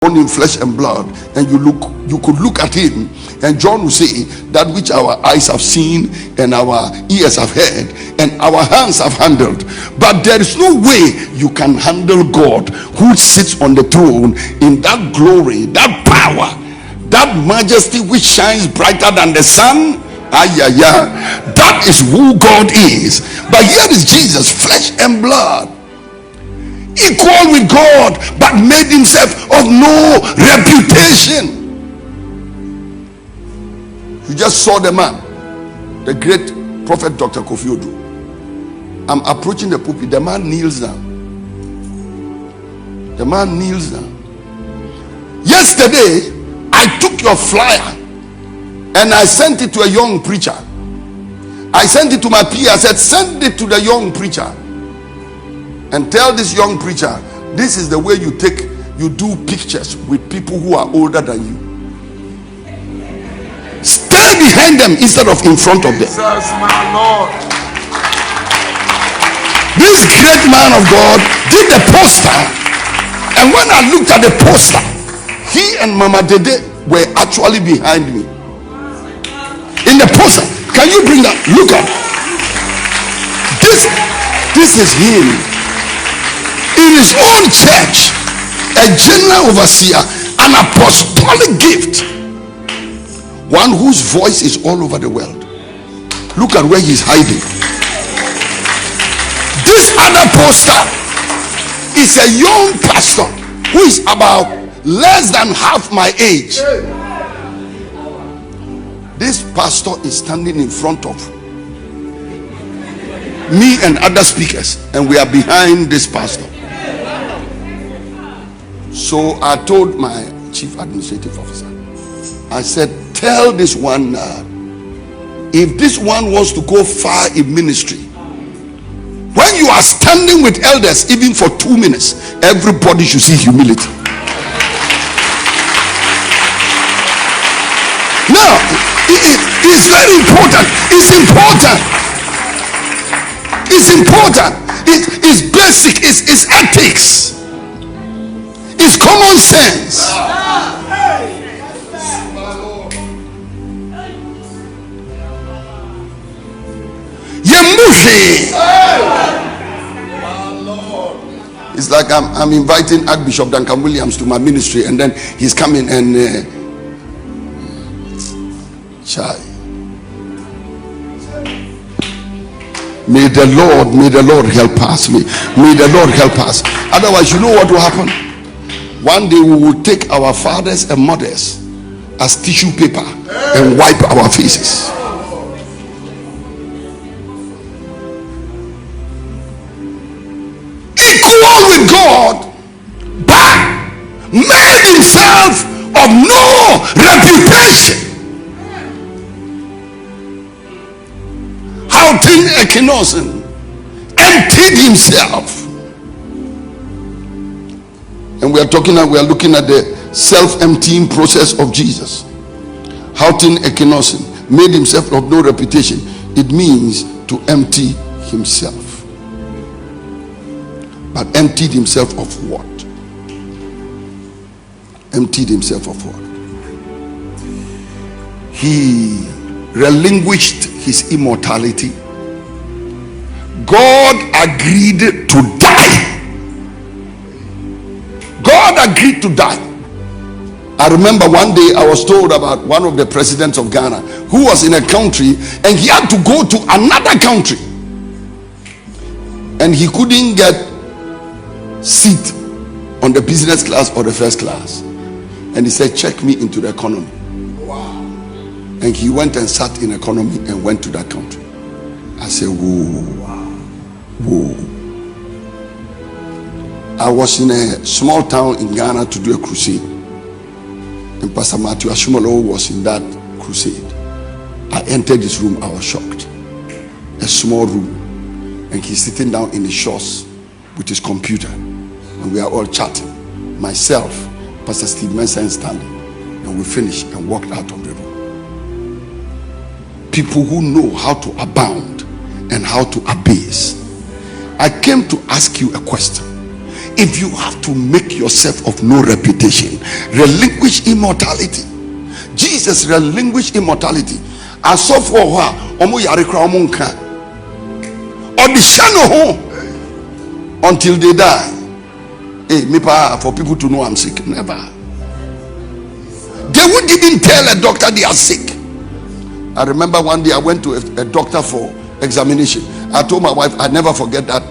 born in flesh and blood, and you could look at him, and John will say, that which our eyes have seen and our ears have heard and our hands have handled. But there is no way you can handle God, who sits on the throne in that glory, that power, that majesty which shines brighter than the sun. That is who God is. But here is Jesus, flesh and blood, equal with God, but made himself of no reputation. You just saw the man, the great prophet Dr. Kofi Oduro. I'm approaching the pulpit. The man kneels down. The man kneels down. Yesterday, I took your flyer and I sent it to a young preacher. I sent it to my peer. I said, send it to the young preacher and tell this young preacher, this is the way you do pictures with people who are older than you. Stay behind them instead of in front of them. Jesus, my Lord. This great man of God did the poster, and when I looked at the poster, he and Mama Dede were actually behind me in the poster. Can you bring that? Look up. This is him in his own church, a general overseer, an apostolic gift, one whose voice is all over the world. Look at where he's hiding. This other poster is a young pastor who is about less than half my age. This pastor is standing in front of me and other speakers, and we are behind this pastor. So I told my chief administrative officer, I said, tell this one, if this one wants to go far in ministry, when you are standing with elders even for 2 minutes, everybody should see humility. Now it's very important. It's important. It's basic. It's ethics. It's common sense. It's like I'm inviting Archbishop Duncan Williams to my ministry, and then he's coming and May the Lord help us. May the Lord help us. Otherwise, you know what will happen? One day we will take our fathers and mothers as tissue paper and wipe our faces. Equal with God, but made himself of no reputation. Houghton Ekinosen emptied himself. And we are looking at the self-emptying process of Jesus. Houghton Ekinosen made himself of no reputation. It means to empty himself. But emptied himself of what? Emptied himself of what? He relinquished his immortality. God agreed to die. God agreed to die. I remember one day I was told about one of the presidents of Ghana who was in a country and he had to go to another country and he couldn't get seat on the business class or the first class, and he said, check me into the economy. And he went and sat in economy and went to that country. I said, whoa. I was in a small town in Ghana to do a crusade, and Pastor Matthew Ashumalo was in that crusade. I entered this room. I was shocked. A small room, and he's sitting down in the shores with his computer, and we are all chatting. Myself, Pastor Steve Mensah standing, and we finished and walked out of the room. People who know how to abound and how to abase. I came to ask you a question. If you have to make yourself of no reputation, relinquish immortality. Jesus relinquished immortality. I saw for her omo yare kra omo nka odishano ho until they die. Hey, me pa, for people to know I'm sick, never. They wouldn't even tell a doctor they are sick. I remember one day I went to a doctor for examination. I told my wife I'd never forget that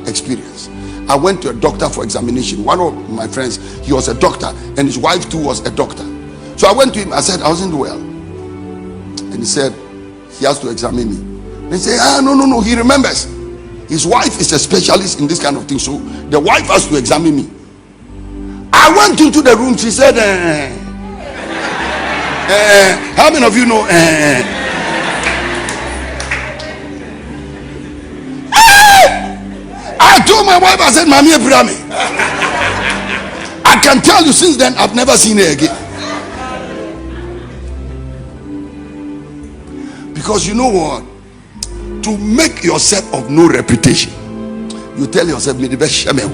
experience. I went to a doctor for examination. One of my friends, he was a doctor, and his wife too was a doctor. So I went to him. I said I wasn't well, and he said he has to examine me. And he said, no, he remembers. His wife is a specialist in this kind of thing, so the wife has to examine me. I went into the room. She said, how many of you know? I told my wife, I said, Mami Ebrami. I can tell you since then, I've never seen her again. Because you know what? To make yourself of no reputation, you tell yourself, me the best shaman.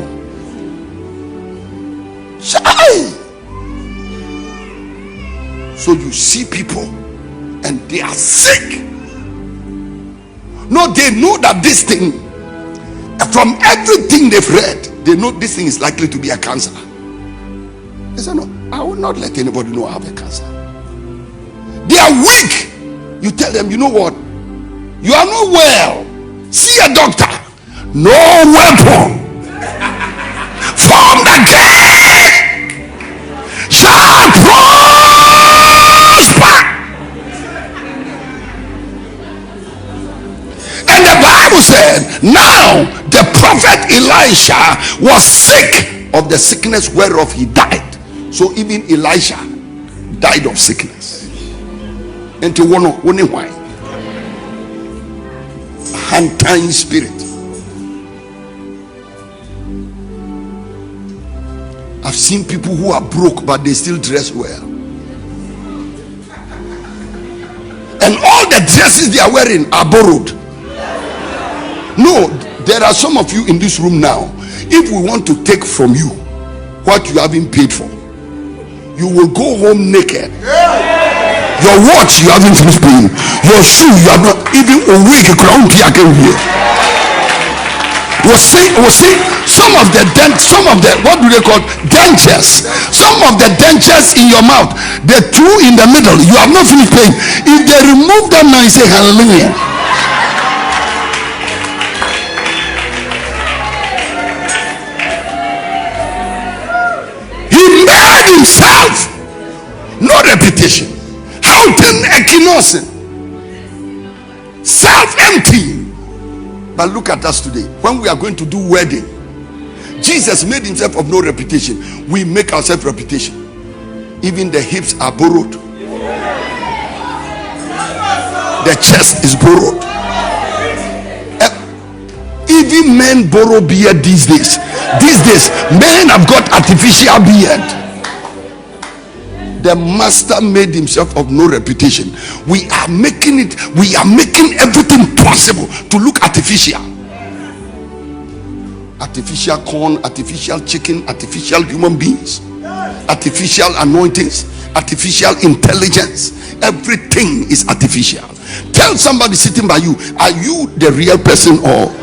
So you see people and they are sick. No, they know that this thing, from everything they've read, they know this thing is likely to be a cancer. They say, no, I will not let anybody know I have a cancer. They are weak. You tell them, you know what? You are not well. See a doctor. No weapon formed against shall prosper. And the Bible said, now the prophet Elisha was sick of the sickness whereof he died. So even Elisha died of sickness. Into one why? Hand-tying spirit. I've seen people who are broke but they still dress well, and all the dresses they are wearing are borrowed. No, there are some of you in this room now. If we want to take from you what you haven't paid for, you will go home naked. Your watch you haven't finished paying. Your shoe you have not even a week. We'll see some of the what do they call dentures? Some of the dentures in your mouth, the two in the middle, you have not finished paying. If they remove them now, you say hallelujah. He made himself no reputation. How can echinosin? Self-empty. But look at us today. When we are going to do wedding, Jesus made himself of no reputation. We make ourselves reputation. Even the hips are borrowed. The chest is borrowed. Even men borrow beard these days. These days, men have got artificial beard. The master made himself of no reputation. We are making everything possible to look artificial. Artificial corn, artificial chicken, artificial human beings, artificial anointings, artificial intelligence. Everything is artificial. Tell somebody sitting by you, are you the real person or